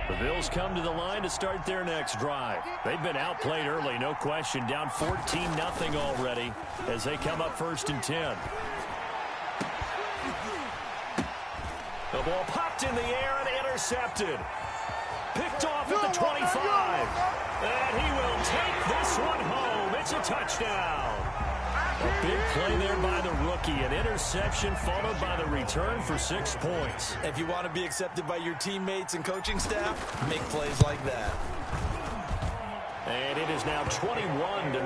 The Bills come to the line to start their next drive. They've been outplayed early, no question. Down 14-0 already as they come up 1st and 10. The ball popped in the air and intercepted. Picked off at the 25. And he will take this one home. It's a touchdown. A big play there by the rookie. An interception followed by the return for 6 points. If you want to be accepted by your teammates and coaching staff, make plays like that. And it is now 21-0.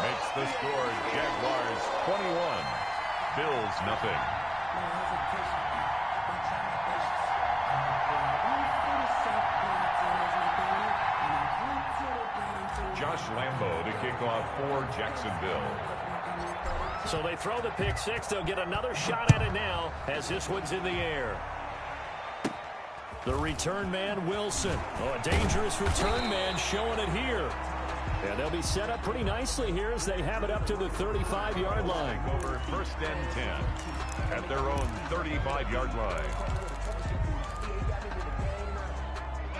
Makes the score Jaguars 21, Bills nothing. Josh Lambo to kick off for Jacksonville. So they throw the pick six. They'll get another shot at it now as this one's in the air. The return man, Wilson. Oh, a dangerous return man showing it here. And they'll be set up pretty nicely here as they have it up to the 35-yard line. Over 1st and 10 at their own 35-yard line.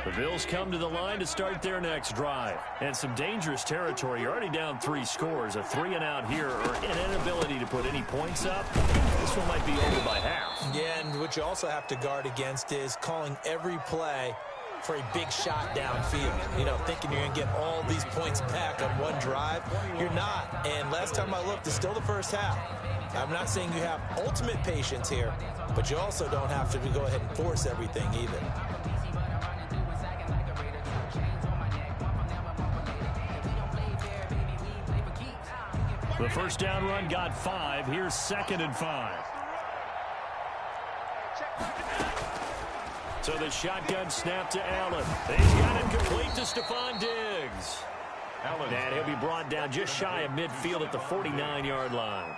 The Bills come to the line to start their next drive. And some dangerous territory. You're already down 3 scores. A 3-and-out here or an inability to put any points up. This one might be over by half. Yeah, and what you also have to guard against is calling every play for a big shot downfield. You know, thinking you're going to get all these points back on one drive. You're not. And last time I looked, it's still the first half. I'm not saying you have ultimate patience here, but you also don't have to go ahead and force everything either. The first down run got 5. Here's 2nd and 5. So the shotgun snap to Allen. He's got it complete to Stephon Diggs. And he'll be brought down just shy of midfield at the 49-yard line.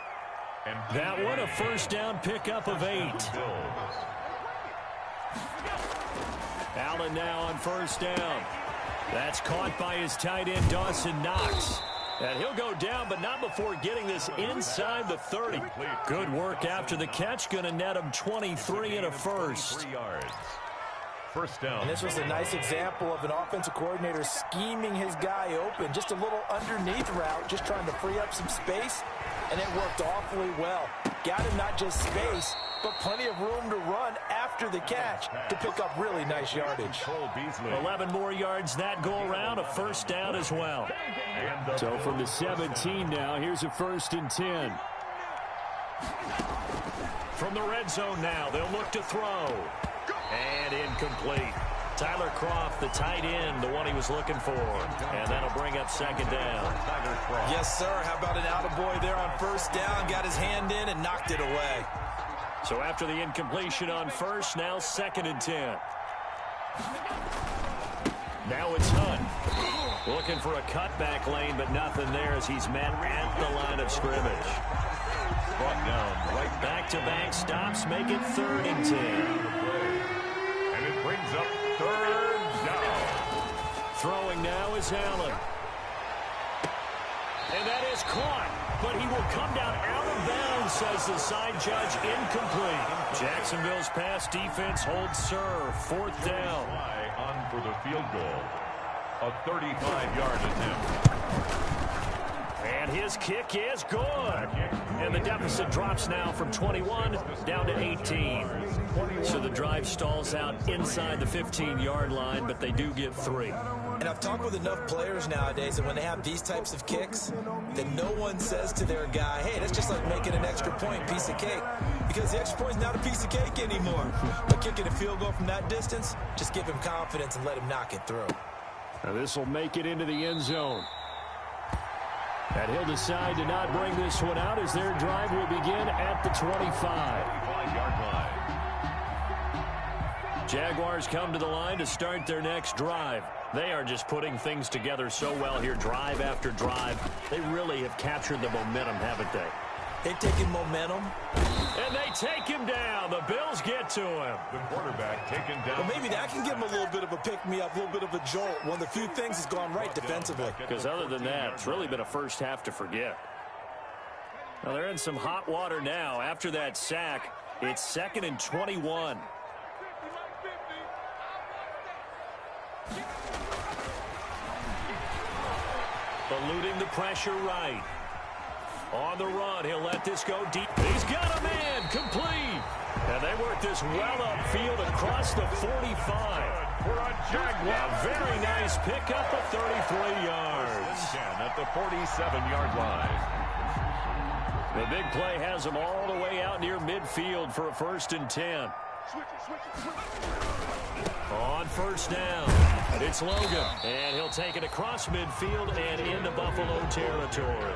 And that one a first down pickup of 8. Allen now on first down. That's caught by his tight end, Dawson Knox. And he'll go down, but not before getting this inside the 30. Good work after the catch. Going to net him 23 and a first. First down. And this was a nice example of an offensive coordinator scheming his guy open. Just a little underneath route, just trying to free up some space. And it worked awfully well. Got him not just space, but plenty of room to run after the catch to pick up really nice yardage. 11 more yards that go around, a first down as well. So from the 17 now, here's a 1st and 10. From the red zone now, they'll look to throw. And incomplete. Tyler Kroft, the tight end, the one he was looking for. And that'll bring up 2nd down. Yes, sir. How about an attaboy there on first down? Got his hand in and knocked it away. So after the incompletion on first, now 2nd and 10. Now it's Hunt. Looking for a cutback lane, but nothing there as he's met at the line of scrimmage. Brought down right back-to-back stops make it 3rd and 10. And it brings up 3rd down. Throwing now is Allen. And that is caught, but he will come down out of bounds, says the side judge, incomplete. Jacksonville's pass defense holds serve. 4th down. On for the field goal. A 35-yard attempt. And his kick is good. And the deficit drops now from 21 down to 18. So the drive stalls out inside the 15-yard line, but they do get 3. And I've talked with enough players nowadays that when they have these types of kicks, that no one says to their guy, hey, that's just like making an extra point, piece of cake. Because the extra point's not a piece of cake anymore. But kicking a field goal from that distance, just give him confidence and let him knock it through. Now this will make it into the end zone. And he'll decide to not bring this one out as their drive will begin at the 25-yard line. Jaguars come to the line to start their next drive. They are just putting things together so well here, drive after drive. They really have captured the momentum, haven't they? They've taken momentum. And they take him down. The Bills get to him. The quarterback taken down. Well, maybe that can give him a little bit of a pick-me-up, a little bit of a jolt. One of the few things has gone right defensively. Because other than that, it's really been a first half to forget. Well, they're in some hot water now. After that sack, it's 2nd and 21. Eluding the pressure right. On the run, he'll let this go deep. He's got a man, complete. And they work this well upfield across the 45. For a Jaguar. A very nice pickup of 33 yards. At the 47-yard line. The big play has them all the way out near midfield for a 1st and 10. On 1st down, it's Logan. And he'll take it across midfield and into Buffalo territory.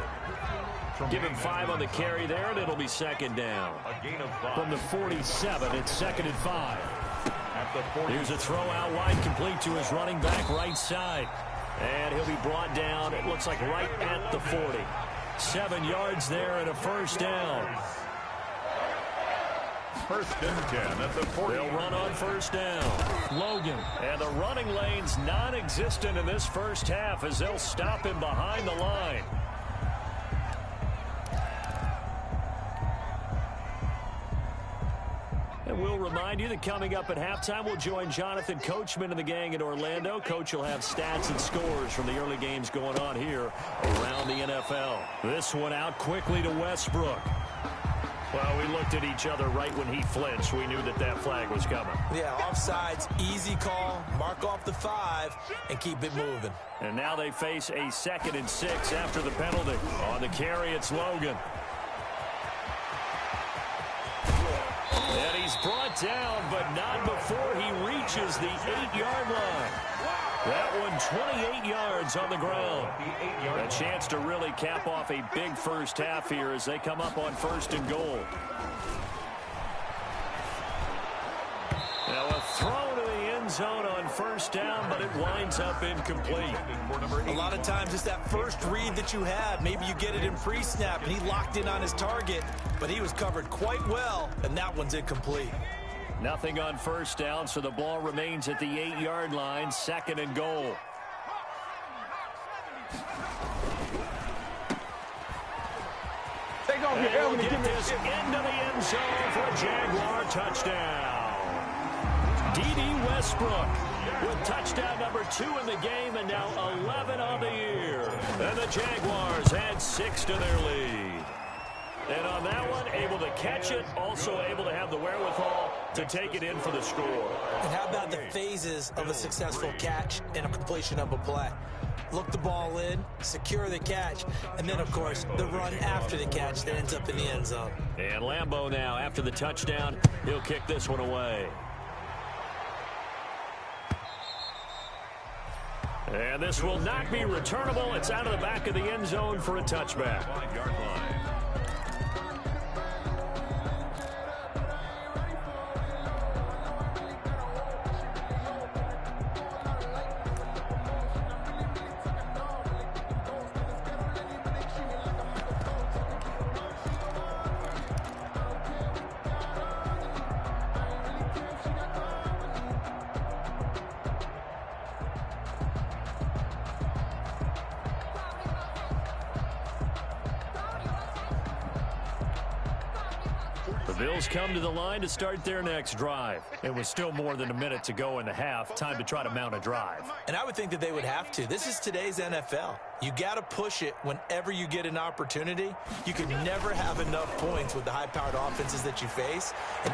Give him 5 on the carry there, and it'll be 2nd down. A gain of 5. From the 47, it's 2nd and 5. At the 40. Here's a throw out wide, complete to his running back right side. And he'll be brought down, it looks like right at the 40. 7 yards there and a 1st down. 1st and 10 at the 40. They'll run on 1st down. Logan. And the running lane's non-existent in this 1st half as they'll stop him behind the line. And we'll remind you that coming up at halftime, we'll join Jonathan Coachman and the gang in Orlando. Coach will have stats and scores from the early games going on here around the NFL. This one out quickly to Westbrook. Well, we looked at each other right when he flinched. We knew that that flag was coming. Yeah, offsides, easy call. Mark off the 5 and keep it moving. And now they face a 2nd and 6 after the penalty. On the carry, it's Logan. And he's brought down, but not before he reaches the 8-yard line. That one 28 yards on the ground. A chance to really cap off a big 1st half here as they come up on 1st and goal. Now a throw to the end zone on 1st down, but it winds up incomplete. A lot of times it's that first read that you have. Maybe you get it in pre-snap, and he locked in on his target, but he was covered quite well, and that one's incomplete. Nothing on 1st down, so the ball remains at the 8-yard line, 2nd and goal. And we'll get this into the end zone for a Jaguar touchdown. D.D. Westbrook with touchdown number 2 in the game and now 11 on the year. And the Jaguars add 6 to their lead. And on that one, able to catch it, also able to have the wherewithal to take it in for the score. And how about the phases of a successful catch and a completion of a play? Look the ball in, secure the catch, and then, of course, the run after the catch that ends up in the end zone. And Lambeau now, after the touchdown, he'll kick this one away. And this will not be returnable. It's out of the back of the end zone for a touchback. 5-yard line. Bills come to the line to start their next drive. It was still more than a minute to go in the half. Time to try to mount a drive. And I would think that they would have to. This is today's NFL. You got to push it whenever you get an opportunity. You can never have enough points with the high-powered offenses that you face. And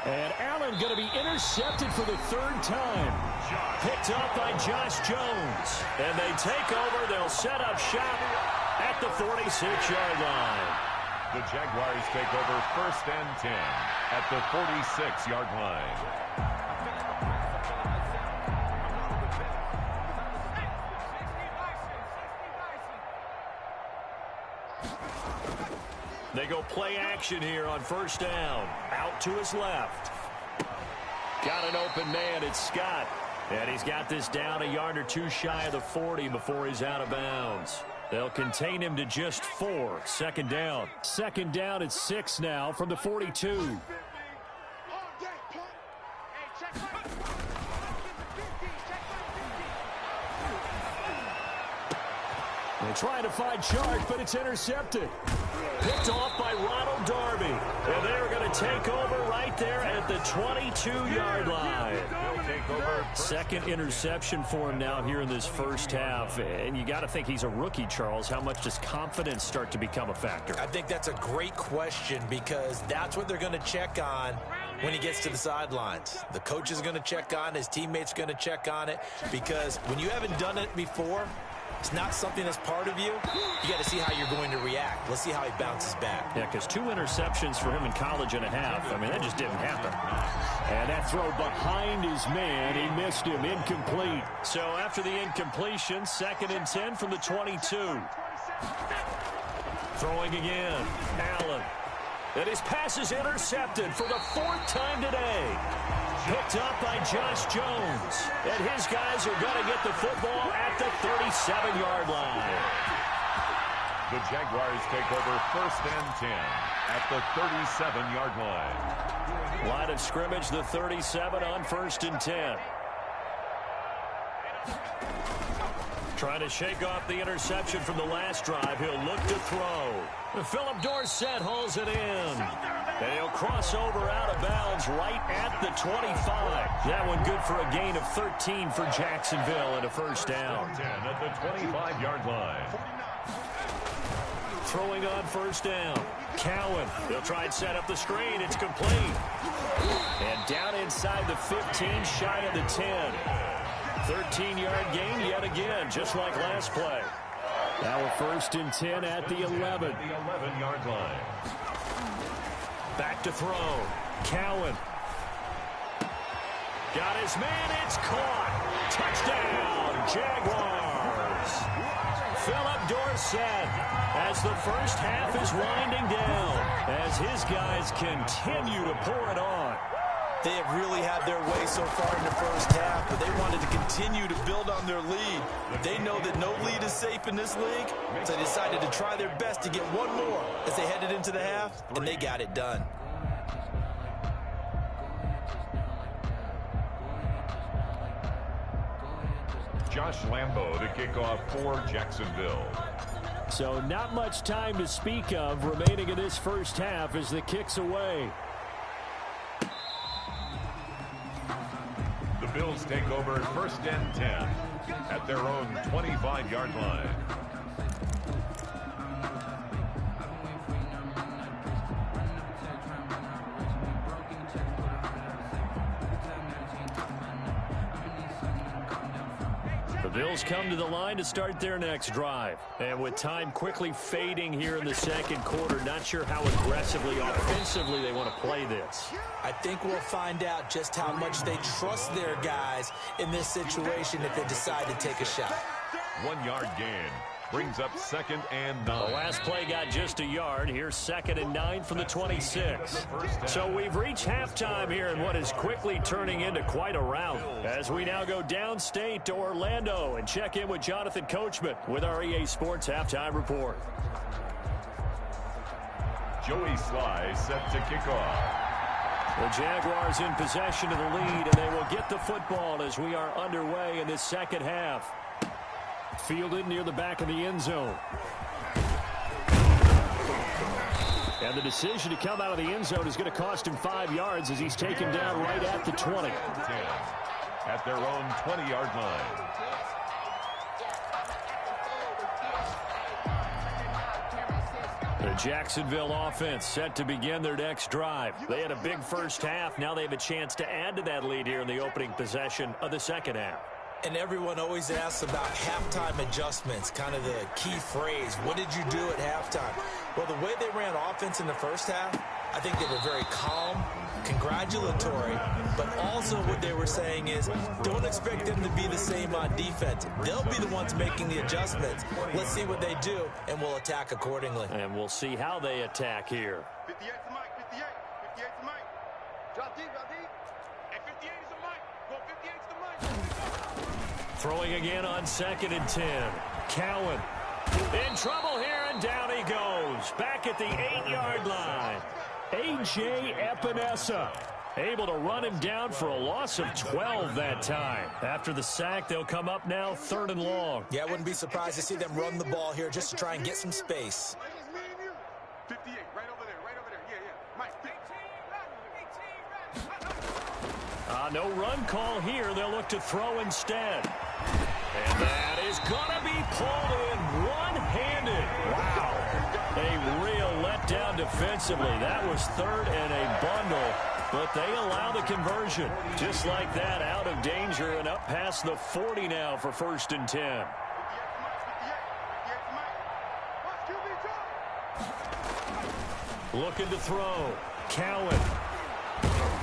And Allen going to be intercepted for the 3rd time. Picked up by Josh Jones. And they take over. They'll set up shop at the 46-yard line. The Jaguars take over 1st and 10 at the 46-yard line. They go play action here on 1st down. Out to his left. Got an open man. It's Scott. And he's got this down a yard or 2 shy of the 40 before he's out of bounds. They'll contain him to just 4. 2nd down. 2nd down at 6 now from the 42. They're trying to find Chark, but it's intercepted. Picked off by Ronald Darby. And they're going to take over right there at the 22-yard line. Second interception for him now here in this first half. And you got to think he's a rookie, Charles. How much does confidence start to become a factor? I think that's a great question because that's what they're going to check on when he gets to the sidelines. The coach is going to check on, his teammates are going to check on it, because when you haven't done it before, it's not something that's part of you. You got to see how you're going to react. Let's see how he bounces back. Yeah, because 2 interceptions for him in college and a half. I mean, that just didn't happen. And that throw behind his man, he missed him, incomplete. So after the incompletion, 2nd and 10 from the 22. Throwing again, Allen. And his pass is intercepted for the 4th time today. Picked up by Josh Jones. And his guys are going to get the football at the 37-yard line. The Jaguars take over 1st and 10 at the 37-yard line. Line of scrimmage, the 37 on 1st and 10. Trying to shake off the interception from the last drive. He'll look to throw. Philip Dorsett hauls it in. And he'll cross over out of bounds right at the 25. That one good for a gain of 13 for Jacksonville and a first down. 10 at the 25-yard line. Throwing on first down. Cowan. They'll try and set up the screen. It's complete. And down inside the 15, shy of the 10. 13-yard gain yet again, just like last play. Now a 1st and 10 at the 11. At the 11-yard line. Back to throw. Cowan. Got his man. It's caught. Touchdown, Jaguars. Philip Dorsett as the first half is winding down as his guys continue to pour it on. They have really had their way so far in the first half, but they wanted to continue to build on their lead. They know that no lead is safe in this league, so they decided to try their best to get one more as they headed into the half, and they got it done. Josh Lambo to kick off for Jacksonville. So not much time to speak of remaining in this first half as the kick's away. The Bills take over 1st and 10 at their own 25-yard line. The Bills come to the line to start their next drive. And with time quickly fading here in the second quarter, not sure how aggressively, offensively they want to play this. I think we'll find out just how much they trust their guys in this situation if they decide to take a shot. 1-yard gain brings up 2nd and 9. The last play got just a yard. Here's 2nd and 9 from the 26. So we've reached halftime here in what is quickly turning into quite a rout as we now go downstate to Orlando and check in with Jonathan Coachman with our EA Sports Halftime Report. Joey Sly set to kick off. The Jaguars in possession of the lead, and they will get the football as we are underway in this second half. Fielded near the back of the end zone. And the decision to come out of the end zone is going to cost him 5 yards as he's taken down right at the 20. 10 at their own 20-yard line. The Jacksonville offense set to begin their next drive. They had a big first half. Now they have a chance to add to that lead here in the opening possession of the second half. And everyone always asks about halftime adjustments, kind of the key phrase. What did you do at halftime? Well, the way they ran offense in the first half, I think they were very calm, congratulatory, but also what they were saying is don't expect them to be the same on defense. They'll be the ones making the adjustments. Let's see what they do, and we'll attack accordingly. And we'll see how they attack here. 58 to Mike, 58. 58 to Mike. Drop deep, drop deep. And 58 is to Mike. Go 58 to Mike. Throwing again on 2nd and 10. Cowan in trouble here, and down he goes. Back at the 8-yard line. A.J. Epinesa able to run him down for a loss of 12 that time. After the sack, they'll come up now 3rd and long. Yeah, I wouldn't be surprised to see them run the ball here just to try and get some space. 58, right over there, right over there. Yeah, yeah. Mike, 18. No run call here. They'll look to throw instead. And that is going to be pulled in one-handed. Wow. A real letdown defensively. That was third and a bundle, but they allow the conversion. Just like that, out of danger and up past the 40 now for 1st and 10. Looking to throw. Cowan.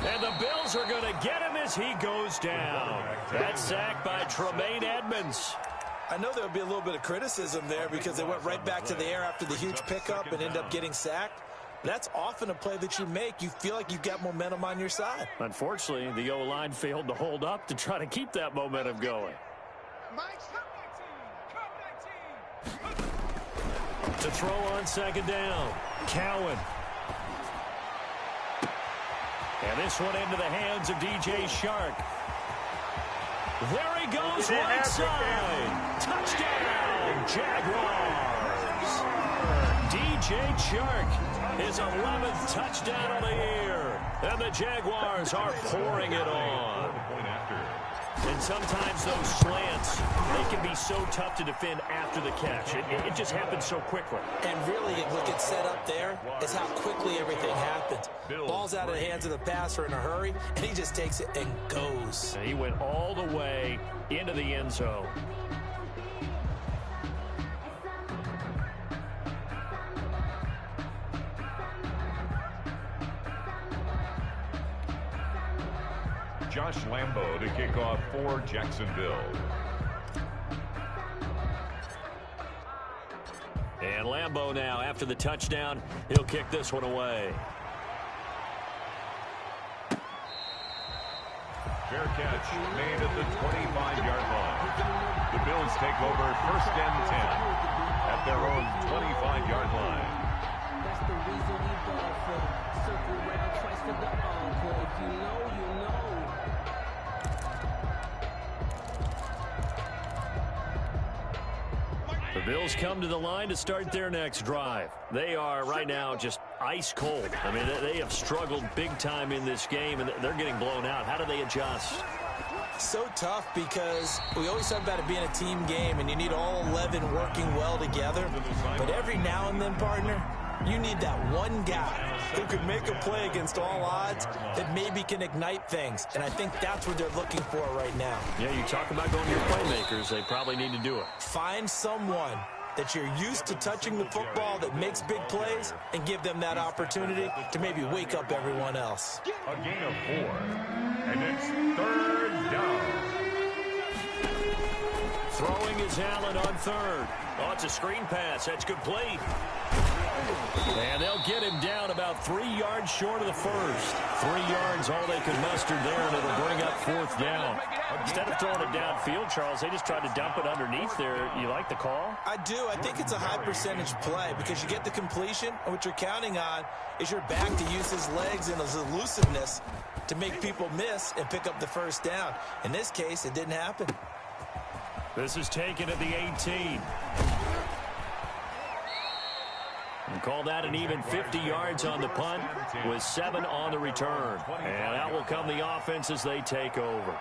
And the Bills are going to get him as he goes down. That sack by Tremaine Edmonds. I know there would be a little bit of criticism there because they went right back to the air after the huge pickup and ended up getting sacked. That's often a play that you make. You feel like you've got momentum on your side. Unfortunately, the O-line failed to hold up to try to keep that momentum going. To throw on 2nd down. Cowan. And this one into the hands of D.J. Shark. There he goes, right side. Touchdown, Jaguars. D.J. Chark, his 11th touchdown of the year. And the Jaguars are pouring it on. And sometimes those slants, they can be so tough to defend after the catch. It just happens so quickly. And really, what gets set up there is how quickly everything happens. Ball's out of the hands of the passer in a hurry, and he just takes it and goes. And he went all the way into the end zone. Josh Lambo to kick off for Jacksonville. And Lambo now, after the touchdown, he'll kick this one away. Fair catch made at the 25-yard line. The Bills take over 1st and 10 at their own 25-yard line. That's the reason we ball for. Circle round twice for the encore. If you know, you know. The Bills come to the line to start their next drive. They are right now just ice cold. I mean, they have struggled big time in this game, and they're getting blown out. How do they adjust? So tough because we always talk about it being a team game, and you need all 11 working well together. But every now and then, partner, you need that one guy who could make a play against all odds that maybe can ignite things. And I think that's what they're looking for right now. Yeah, you talk about going to your playmakers. They probably need to do it. Find someone that you're used to touching the football that makes big plays and give them that opportunity to maybe wake up everyone else. A gain of 4, and it's 3rd down. Throwing is Allen on 3rd. Oh, it's a screen pass. That's complete. And they'll get him down about 3 yards short of the first. 3 yards, all they could muster there, and it'll bring up 4th down. Instead of throwing it downfield, Charles, they just tried to dump it underneath there. You like the call? I do. I think it's a high percentage play because you get the completion, and what you're counting on is your back to use his legs and his elusiveness to make people miss and pick up the 1st down. In this case, it didn't happen. This is taken at the 18. And call that an even 50 yards on the punt with 7 on the return. And out will come the offense as they take over.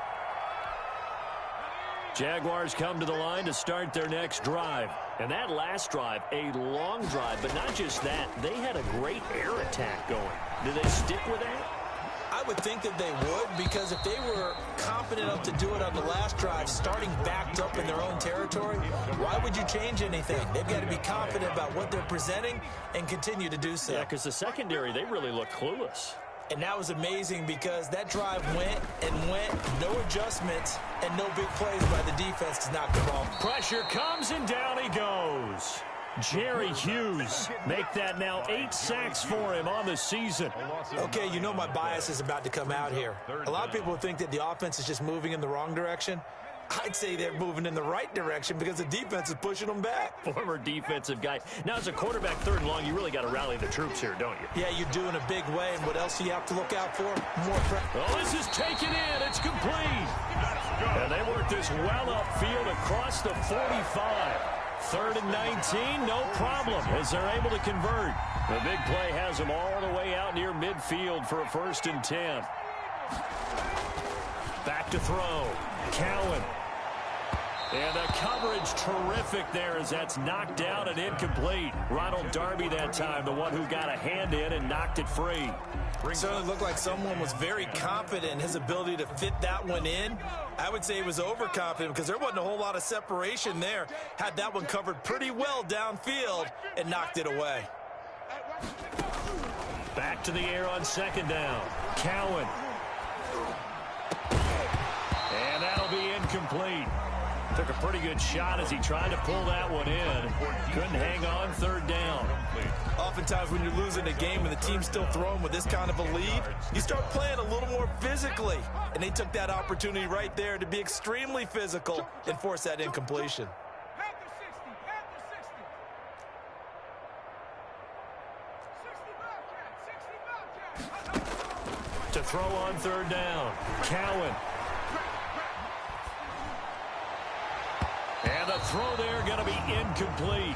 Jaguars come to the line to start their next drive. And that last drive, a long drive, but not just that. They had a great air attack going. Do they stick with that? I would think that they would, because if they were confident enough to do it on the last drive, starting backed up in their own territory, why would you change anything? They've got to be confident about what they're presenting and continue to do so. Yeah, because the secondary, they really look clueless. And that was amazing because that drive went and went, no adjustments, and no big plays by the defense to knock the ball. Pressure comes, and down he goes. Jerry Hughes, make that now 8 sacks for him on the season. Okay, you know my bias is about to come out here. A lot of people think that the offense is just moving in the wrong direction. I'd say they're moving in the right direction because the defense is pushing them back. Former defensive guy. Now, as a quarterback 3rd and long, you really got to rally the troops here, don't you? Yeah, you do in a big way. And what else do you have to look out for? More pressure. Oh, this is taken in. It's complete. And they work this well upfield across the 45. 3rd and 19, no problem, as they're able to convert. The big play has them all the way out near midfield for a 1st and 10. Back to throw. Cowan. And the coverage terrific there as that's knocked down and incomplete. Ronald Darby that time, the one who got a hand in and knocked it free. It certainly looked like someone was very confident in his ability to fit that one in. I would say he was overconfident because there wasn't a whole lot of separation there. Had that one covered pretty well downfield and knocked it away. Back to the air on second down. Cowan. And that'll be incomplete. Took a pretty good shot as he tried to pull that one in. Couldn't hang on third down. Oftentimes when you're losing a game and the team's still throwing with this kind of a lead, you start playing a little more physically. And they took that opportunity right there to be extremely physical and force that incompletion. To throw on third down. Cowan. And the throw there going to be incomplete.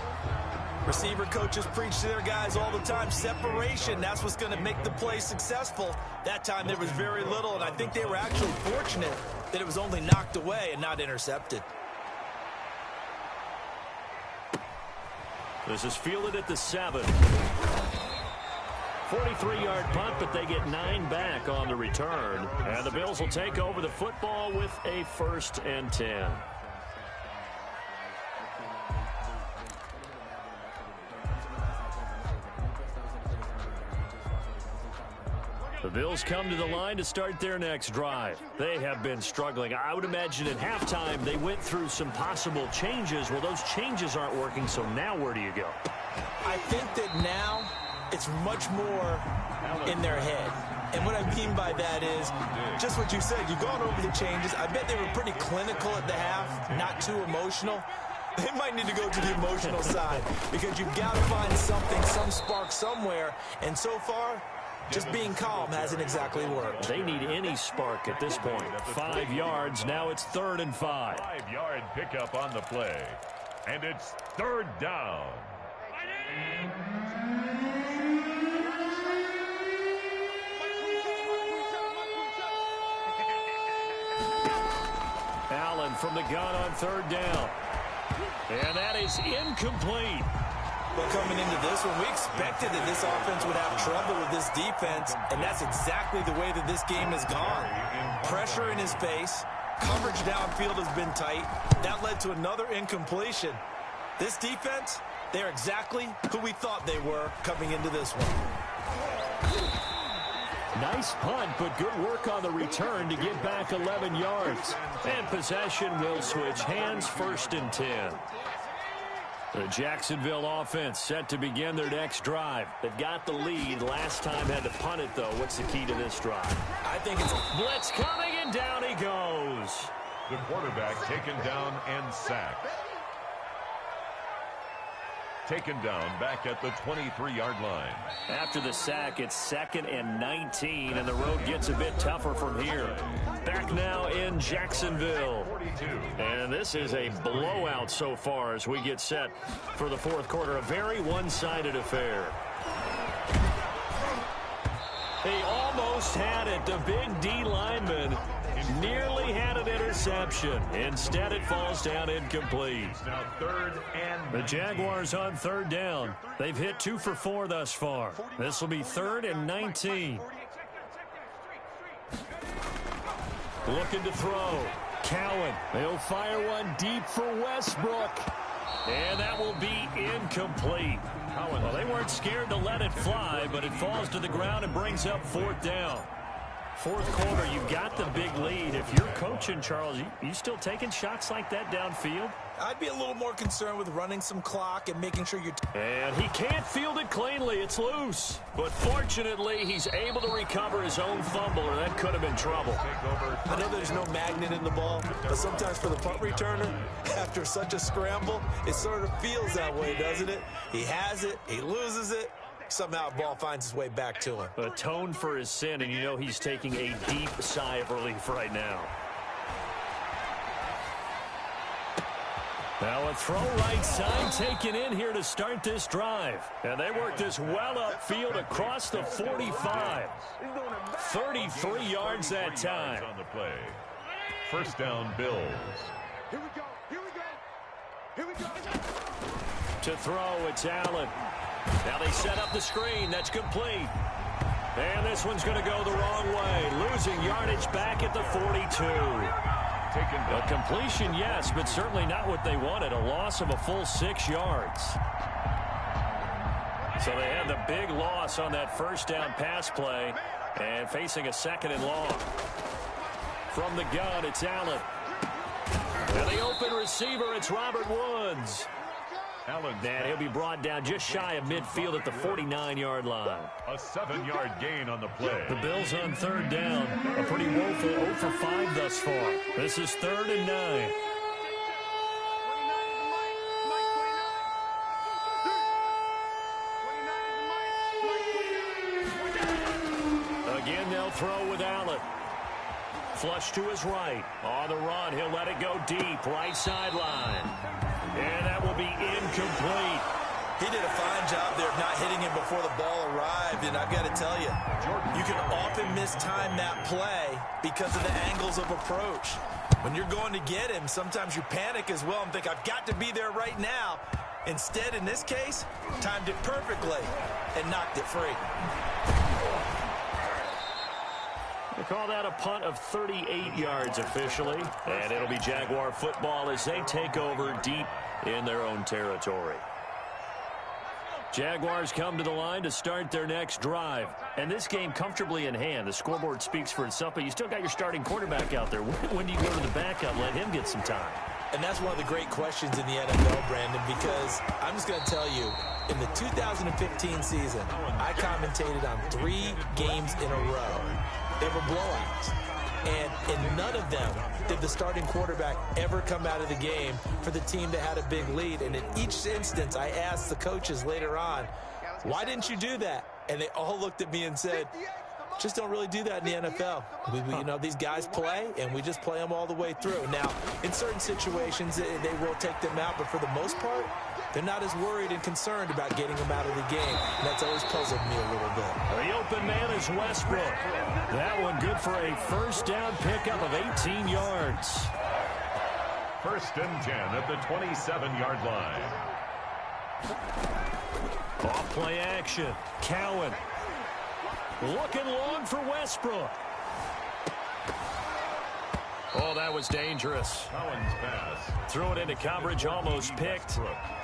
Receiver coaches preach to their guys all the time. Separation, that's what's going to make the play successful. That time there was very little, and I think they were actually fortunate that it was only knocked away and not intercepted. This is fielded at the 7. 43-yard punt, but they get 9 back on the return. And the Bills will take over the football with a 1st and 10. The Bills come to the line to start their next drive. They have been struggling. I would imagine at halftime they went through some possible changes. Well, those changes aren't working, so now where do you go? I think that now it's much more in their head. And what I mean by that is just what you said. You've gone over the changes. I bet they were pretty clinical at the half, not too emotional. They might need to go to the emotional side because you've got to find something, some spark somewhere. And so far, just being calm hasn't exactly worked. They need any spark at this point. 5 yards. Now it's 3rd and 5. 5-yard pickup on the play. And it's 3rd down. Allen from the gun on 3rd down. And that is incomplete. Well, coming into this one, we expected that this offense would have trouble with this defense, and that's exactly the way that this game has gone. Pressure in his face, coverage downfield has been tight. That led to another incompletion. This defense, they're exactly who we thought they were coming into this one. Nice punt, but good work on the return to get back 11 yards. And possession will switch hands, 1st and 10. The Jacksonville offense set to begin their next drive. They've got the lead. Last time had to punt it, though. What's the key to this drive? I think it's blitz coming, and down he goes. The quarterback taken down and sacked. Taken down back at the 23-yard line. After the sack, it's 2nd and 19, and the road gets a bit tougher from here. Back now in Jacksonville. And this is a blowout so far as we get set for the 4th quarter. A very one-sided affair. They almost had it. The big D lineman nearly had an interception. Instead, it falls down incomplete. Now 3rd and The Jaguars on 3rd down. They've hit 2 for 4 thus far. This will be 3rd and 19. Looking to throw. Cowan. They'll fire one deep for Westbrook. And that will be incomplete. Well, they weren't scared to let it fly, but it falls to the ground and brings up 4th down. 4th quarter, you got the big lead. If you're coaching, Charles, you still taking shots like that downfield? I'd be a little more concerned with running some clock and making sure you're... And he can't field it cleanly. It's loose. But fortunately, he's able to recover his own fumble, or that could have been trouble. I know there's no magnet in the ball, but sometimes for the punt returner, after such a scramble, it sort of feels that way, doesn't it? He has it, he loses it, somehow the ball finds its way back to him. Atone for his sin, and you know he's taking a deep sigh of relief right now. Now a throw right side taken in here to start this drive. And they work this well upfield across the 45. 33 yards that time. On the play. first down, Bills. Here we go. Here we go. Here we go. To throw, it's Allen. Now they set up the screen. That's complete. And this one's going to go the wrong way. Losing yardage back at the 42. A completion, yes, but certainly not what they wanted. A loss of a full 6 yards. So they had the big loss on that first down pass play and facing a second and long. From the gun, it's Allen. And the open receiver, it's Robert Woods. Allen, and he'll be brought down just shy of midfield at the 49-yard line. A 7-yard gain on the play. The Bills on third down. A pretty woeful 0 for 5 thus far. This is 3rd and 9. Again, they'll throw with Allen. Flush to his right. On the run, he'll let it go deep. Right sideline. And that will be incomplete. He did a fine job there of not hitting him before the ball arrived. And I've got to tell you, you can often mistime that play because of the angles of approach. When you're going to get him, sometimes you panic as well and think, I've got to be there right now. Instead, in this case, timed it perfectly and knocked it free. They call that a punt of 38 yards officially. And it'll be Jaguar football as they take over deep in their own territory. Jaguars come to the line to start their next drive. And this game comfortably in hand. The scoreboard speaks for itself, but you still got your starting quarterback out there. When do you go to the backup? Let him get some time. And that's one of the great questions in the NFL, Brandon, because I'm just going to tell you, in the 2015 season, I commentated on 3 games in a row. They were blowouts. And in none of them did the starting quarterback ever come out of the game for the team that had a big lead. And in each instance, I asked the coaches later on, why didn't you do that? And they all looked at me and said, just don't really do that in the NFL. You know, these guys play, and we just play them all the way through. Now, in certain situations, they will take them out, but for the most part, they're not as worried and concerned about getting them out of the game. And that's always puzzled me a little bit. The open man is Westbrook. That one good for a first down pickup of 18 yards. 1st and 10 at the 27-yard line. Off play action. Cowan. Looking long for Westbrook. Oh, that was dangerous. Cowan's pass. Threw it into coverage, almost picked.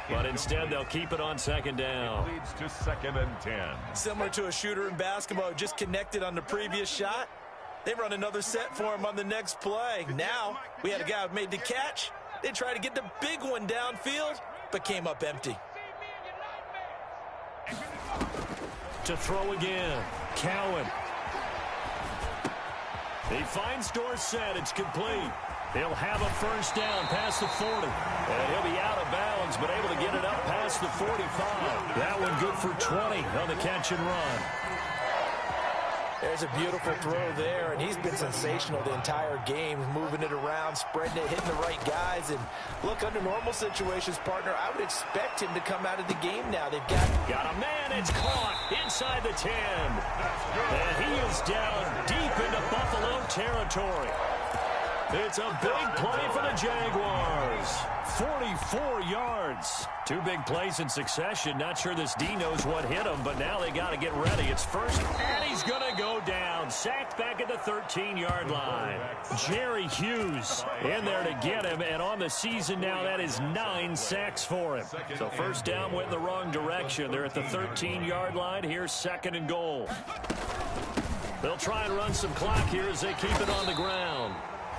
But instead, they'll keep it on 2nd down. It leads to 2nd and 10. Similar to a shooter in basketball, just connected on the previous shot. They run another set for him on the next play. Now, we had a guy who made the catch. They tried to get the big one downfield, but came up empty. To throw again. Cowan. He finds Dorsett. It's complete. He'll have a first down past the 40. And he'll be out of bounds, but able to get it up past the 45. That one good for 20 on the catch and run. There's a beautiful throw there, and he's been sensational the entire game, moving it around, spreading it, hitting the right guys. And look, under normal situations, partner, I would expect him to come out of the game now. They've got a man. It's caught inside the 10. And he is down deep into Buffalo territory. It's a big play for the Jaguars. 44 yards. 2 big plays in succession. Not sure this D knows what hit him, but now they got to get ready. It's first, and he's going to go down. Sacked back at the 13-yard line. Jerry Hughes in there to get him, and on the season now, that is 9 sacks for him. So first down went in the wrong direction. They're at the 13-yard line. Here's 2nd and goal. They'll try and run some clock here as they keep it on the ground.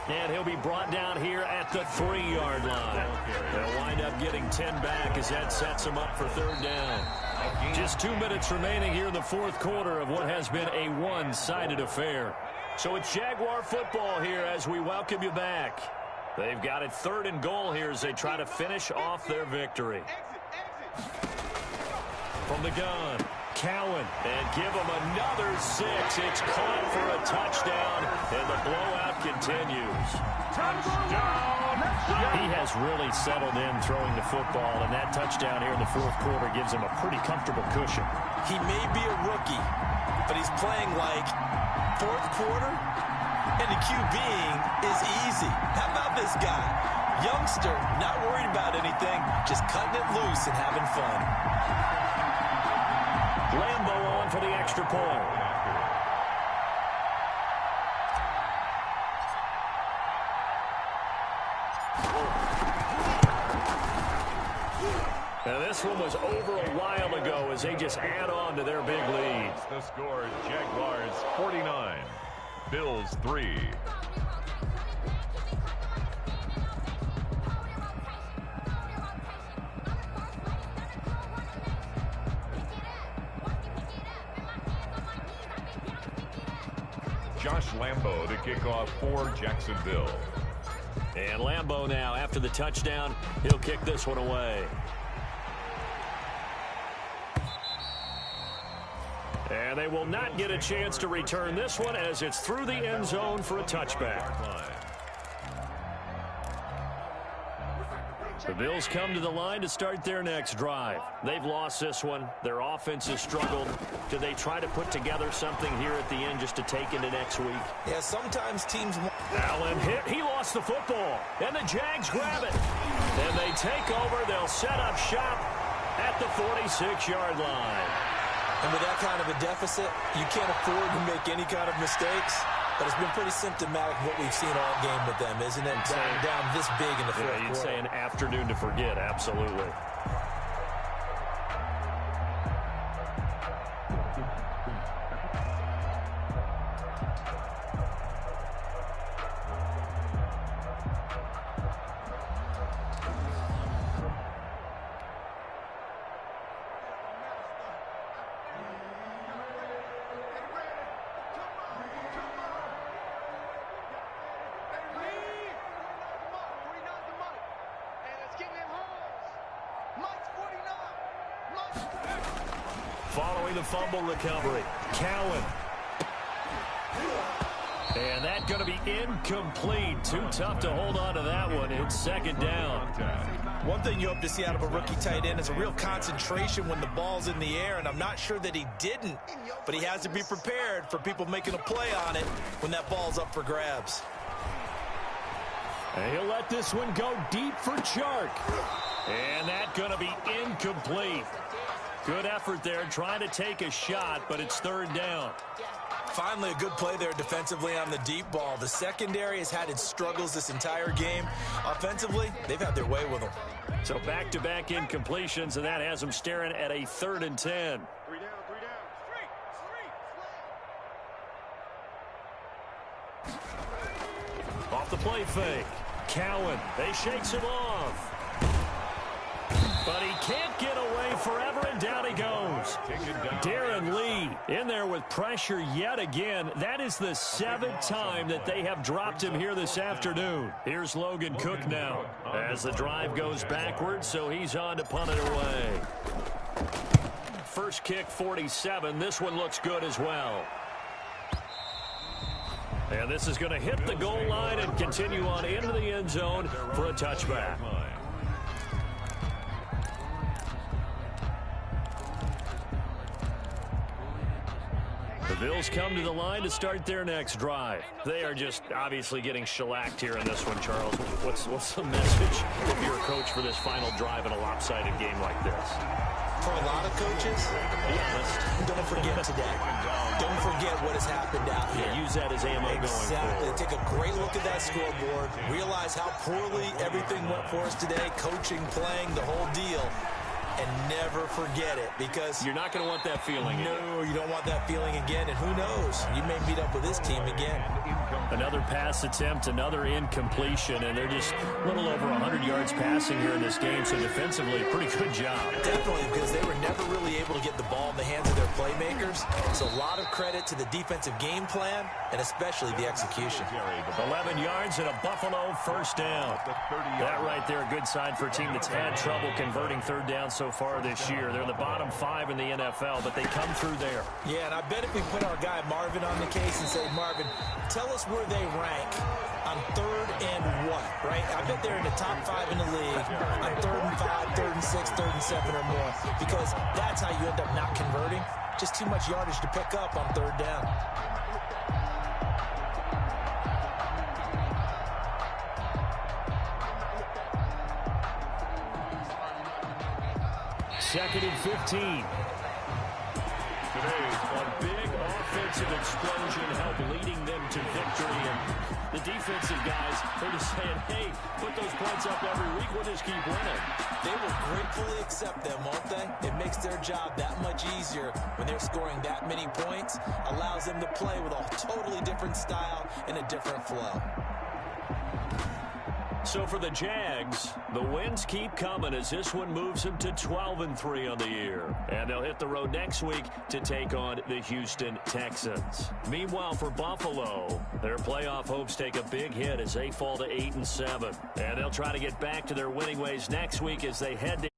And he'll be brought down here at the 3-yard line. They'll wind up getting 10 back as that sets them up for 3rd down. Just 2 minutes remaining here in the 4th quarter of what has been a one-sided affair. So it's Jaguar football here as we welcome you back. They've got it 3rd and goal here as they try to finish off their victory. From the gun, Cowan, and give him another 6. It's caught for a touchdown, and the blowout continues. Touchdown! He has really settled in throwing the football, and that touchdown here in the 4th quarter gives him a pretty comfortable cushion. He may be a rookie, but he's playing like 4th quarter. And the QBing is easy. How about this guy? Youngster, not worried about anything, just cutting it loose and having fun. Lambo on for the extra point. Now this one was over a while ago as they just add on to their big lead. The score, Jaguars 49, Bills 3. Josh Lambo to kick off for Jacksonville. And Lambo now, after the touchdown, he'll kick this one away. And they will not get a chance to return this one as it's through the end zone for a touchback. The Bills come to the line to start their next drive. They've lost this one. Their offense has struggled. Do they try to put together something here at the end just to take into next week? Yeah, sometimes teams... Allen hit. He lost the football. And the Jags grab it. And they take over. They'll set up shop at the 46-yard line. And with that kind of a deficit, you can't afford to make any kind of mistakes. But it's been pretty symptomatic of what we've seen all game with them, isn't it? Down this big in the fourth quarter. You'd say an afternoon to forget, absolutely. Following the fumble recovery, Cowan. And that's going to be incomplete. Too tough to hold on to that one. It's second down. One thing you hope to see out of a rookie tight end is a real concentration when the ball's in the air, and I'm not sure that he didn't, but he has to be prepared for people making a play on it when that ball's up for grabs. And he'll let this one go deep for Chark. And that's going to be incomplete. Good effort there, trying to take a shot, but it's third down. Finally, a good play there defensively on the deep ball. The secondary has had its struggles this entire game. Offensively, they've had their way with them. So back-to-back incompletions, and that has them staring at a 3rd and 10. 3 down, 3 down. Off the play fake. Cowan, they shakes him off. But he can't get away forever, and down he goes. Darren Lee in there with pressure yet again. That is the 7th time that they have dropped him here this afternoon. Here's Logan Cook now as the drive goes backwards, so he's on to punt it away. First kick, 47. This one looks good as well. And this is going to hit the goal line and continue on into the end zone for a touchback. The Bills come to the line to start their next drive. They are just obviously getting shellacked here in this one, Charles. What's the message if you're a coach for this final drive in a lopsided game like this? For a lot of coaches, be honest, don't forget today. Don't forget what has happened out here. Yeah, use that as ammo going forward. Take a great look at that scoreboard. Realize how poorly everything went for us today. Coaching, playing, the whole deal. And never forget it, because you're not going to want that feeling. No, you don't want that feeling again. And who knows? You may meet up with this team again. Another pass attempt, another incompletion, and they're just a little over 100 yards passing here in this game. So defensively, pretty good job. Definitely, because they were never really able to get the ball in the hands of their playmakers. So a lot of credit to the defensive game plan, and especially the execution. 11 yards and a Buffalo first down. That right there, a good sign for a team that's had trouble converting third down so far this year. They're the bottom 5 in the NFL, but they come through there. Yeah, and I bet if we put our guy Marvin on the case and say, Marvin, tell us where they rank on 3rd and what, right? I bet they're in the top 5 in the league on 3rd and 5, 3rd and 6, 3rd and 7 or more, because that's how you end up not converting. Just too much yardage to pick up on 3rd down. 2nd and 15. Today's A big offensive explosion helped leading them to victory. And the defensive guys, they're just saying, hey, put those points up every week. We'll just keep winning. They will gratefully accept them, won't they? It makes their job that much easier when they're scoring that many points. Allows them to play with a totally different style and a different flow. So for the Jags, the wins keep coming as this one moves them to 12-3 on the year. And they'll hit the road next week to take on the Houston Texans. Meanwhile, for Buffalo, their playoff hopes take a big hit as they fall to 8-7. And they'll try to get back to their winning ways next week as they head to